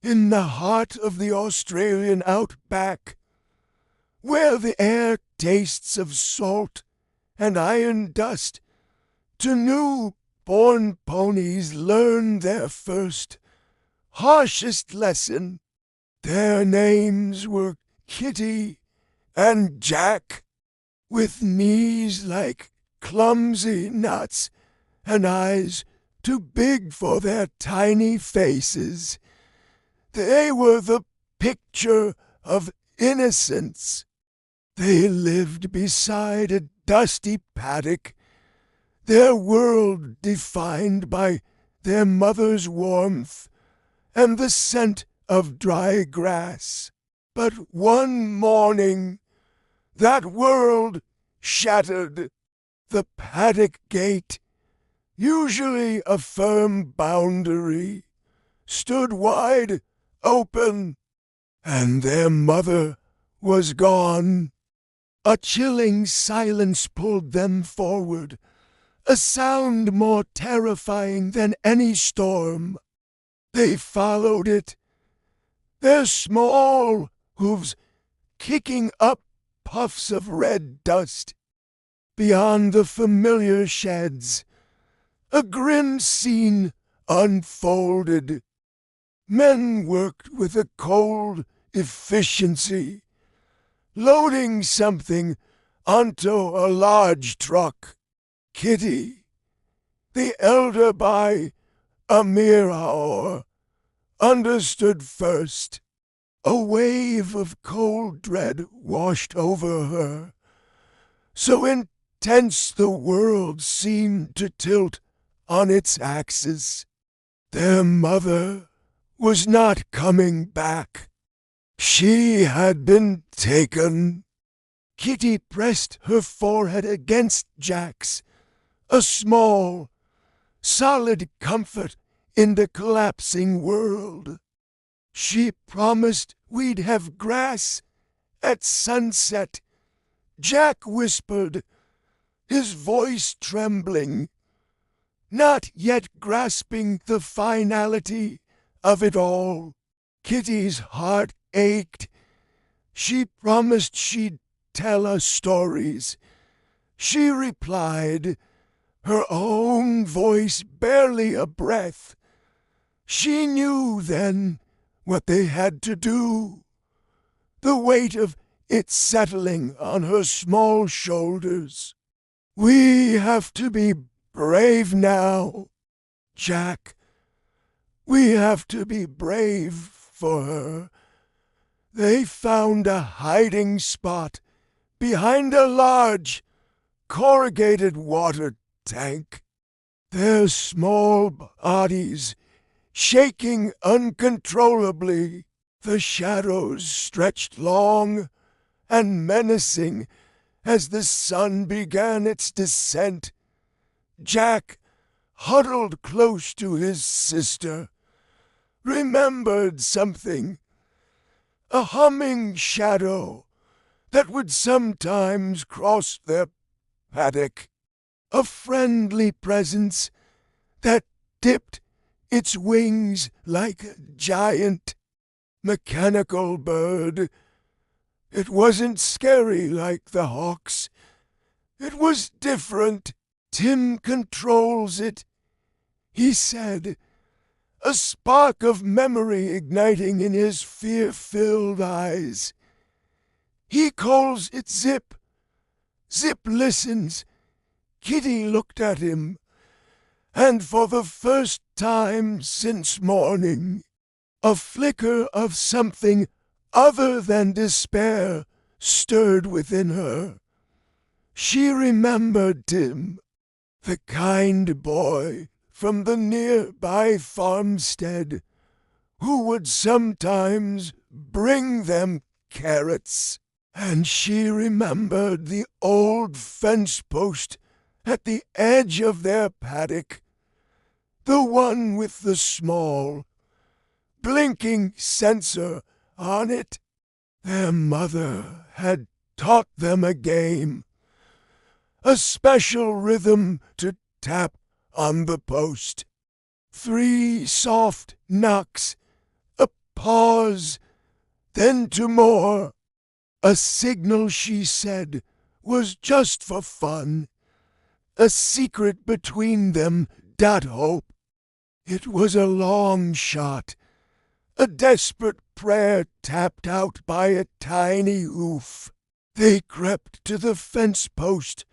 in the heart of the Australian outback, where the air tastes of salt and iron dust, to new-born ponies learn their first, harshest lesson. Their names were Kitty and Jack, with knees like clumsy nuts and eyes too big for their tiny faces. They were the picture of innocence. They lived beside a dusty paddock, their world defined by their mother's warmth and the scent of dry grass. But one morning, that world shattered. The paddock gate, usually a firm boundary, stood wide open, and their mother was gone. A chilling silence pulled them forward, a sound more terrifying than any storm. They followed it, their small hooves kicking up puffs of red dust. Beyond the familiar sheds, a grim scene unfolded. Men worked with a cold efficiency, loading something onto a large truck. Kitty, the elder by a mere hour, understood first. A wave of cold dread washed over her, so intense the world seemed to tilt on its axis. Their mother was not coming back. She had been taken. Kitty pressed her forehead against Jack's, a small, solid comfort in the collapsing world. She promised we'd have grass at sunset, Jack whispered, his voice trembling, not yet grasping the finality of it all. Kitty's heart ached. She promised she'd tell us stories. She replied, her own voice barely a breath. She knew then what they had to do, the weight of it settling on her small shoulders. We have to be brave now, Jack. We have to be brave for her. They found a hiding spot behind a large, corrugated water tank. Their small bodies shaking uncontrollably, the shadows stretched long and menacing as the sun began its descent. Jack, huddled close to his sister, remembered something, a humming shadow that would sometimes cross their paddock, a friendly presence that dipped its wings like a giant, mechanical bird. It wasn't scary like the hawks. It was different. Tim controls it, he said, a spark of memory igniting in his fear-filled eyes. He calls it Zip. Zip listens. Kitty looked at him, and for the first time since morning, a flicker of something other than despair stirred within her. She remembered Tim, the kind boy from the nearby farmstead, who would sometimes bring them carrots, and she remembered the old fence post at the edge of their paddock, the one with the small, blinking sensor on it. Their mother had taught them a game, a special rhythm to tap on the post. 3 soft knocks, a pause, then to more. A signal, she said, was just for fun. A secret between them, dat hope. It was a long shot, a desperate prayer tapped out by a tiny hoof. They crept to the fence post,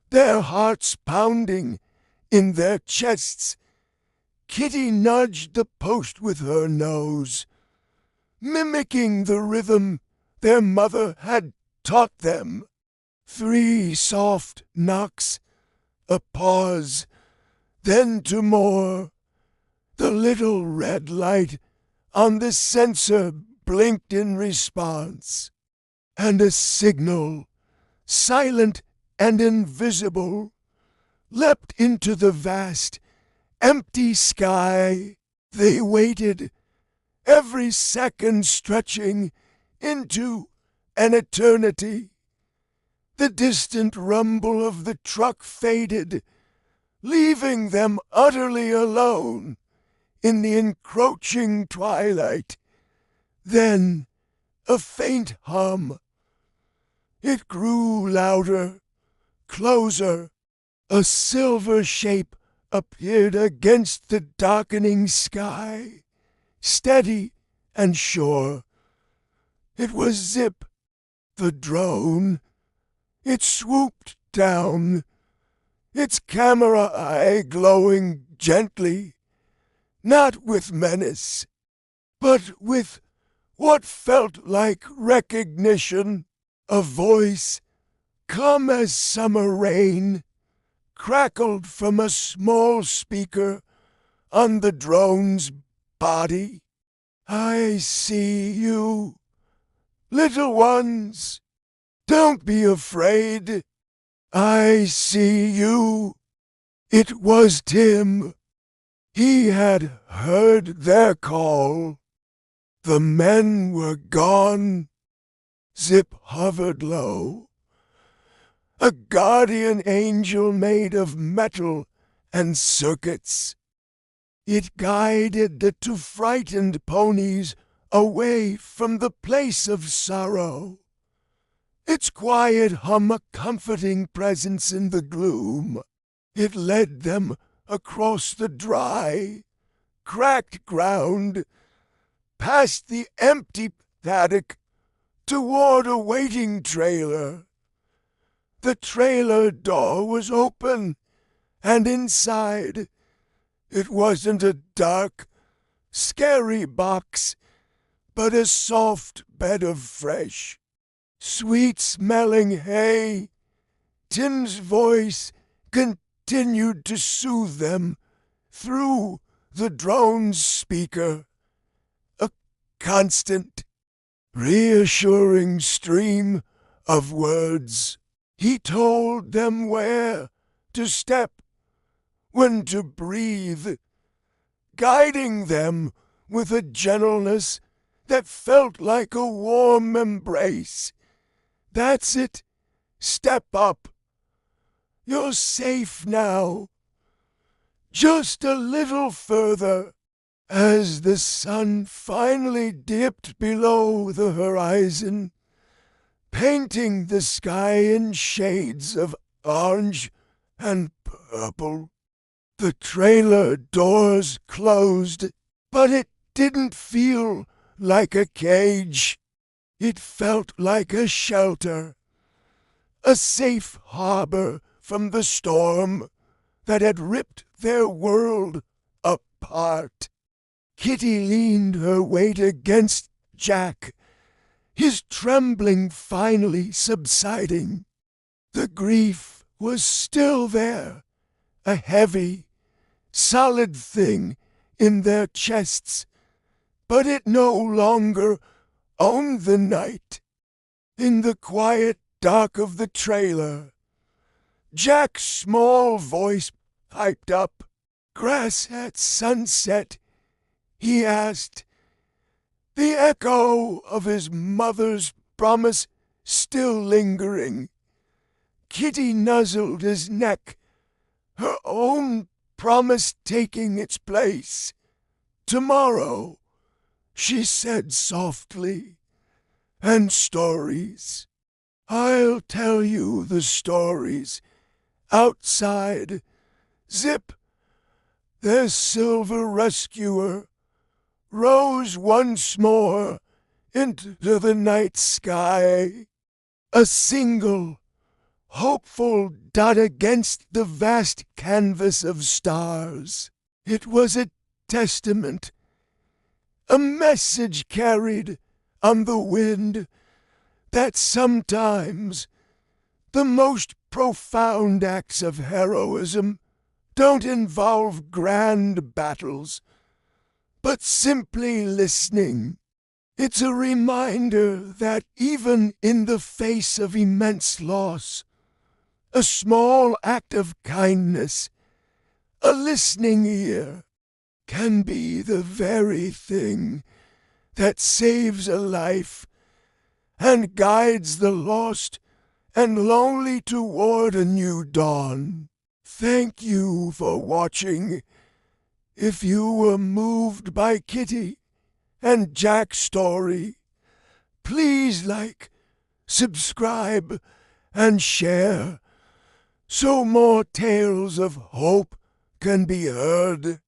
their hearts pounding in their chests. Kitty nudged the post with her nose, mimicking the rhythm their mother had taught them. 3 soft knocks, a pause, then 2 more. The little red light on the sensor blinked in response, and a signal, silent and invisible, leapt into the vast, empty sky. They waited, every second stretching into an eternity. The distant rumble of the truck faded, leaving them utterly alone in the encroaching twilight. Then a faint hum. It grew louder, closer. A silver shape appeared against the darkening sky, steady and sure. It was Zip, the drone. It swooped down, its camera eye glowing gently, not with menace, but with what felt like recognition. A voice, calm as summer rain, crackled from a small speaker on the drone's body. "I see you, little ones. Don't be afraid. I see you." It was Tim. He had heard their call. The men were gone. Zip hovered low. A guardian angel made of metal and circuits. It guided the 2 frightened ponies away from the place of sorrow. Its quiet hum a comforting presence in the gloom. It led them across the dry, cracked ground, past the empty paddock, toward a waiting trailer. The trailer door was open, and inside, it wasn't a dark, scary box, but a soft bed of fresh, sweet-smelling hay. Tim's voice continued to soothe them through the drone's speaker, a constant, reassuring stream of words. He told them where to step, when to breathe, guiding them with a gentleness that felt like a warm embrace. "That's it. Step up. You're safe now. Just a little further." As the sun finally dipped below the horizon, painting the sky in shades of orange and purple, the trailer doors closed, but it didn't feel like a cage. It felt like a shelter, a safe harbor from the storm that had ripped their world apart. Kitty leaned her weight against Jack, his trembling finally subsiding. The grief was still there, a heavy, solid thing in their chests, but it no longer owned the night. In the quiet dark of the trailer, Jack's small voice piped up. "Grass at sunset?" he asked, the echo of his mother's promise still lingering. Kitty nuzzled his neck, her own promise taking its place. "Tomorrow," she said softly, and stories. I'll tell you the stories. Outside, Zip, their silver rescuer, rose once more into the night sky, a single, hopeful dot against the vast canvas of stars. It was a testament, a message carried on the wind, that sometimes the most profound acts of heroism don't involve grand battles, but simply listening. It's a reminder that even in the face of immense loss, a small act of kindness, a listening ear, can be the very thing that saves a life and guides the lost and lonely toward a new dawn. Thank you for watching. If you were moved by Kitty and Jack's story, please like, subscribe, and share so more tales of hope can be heard.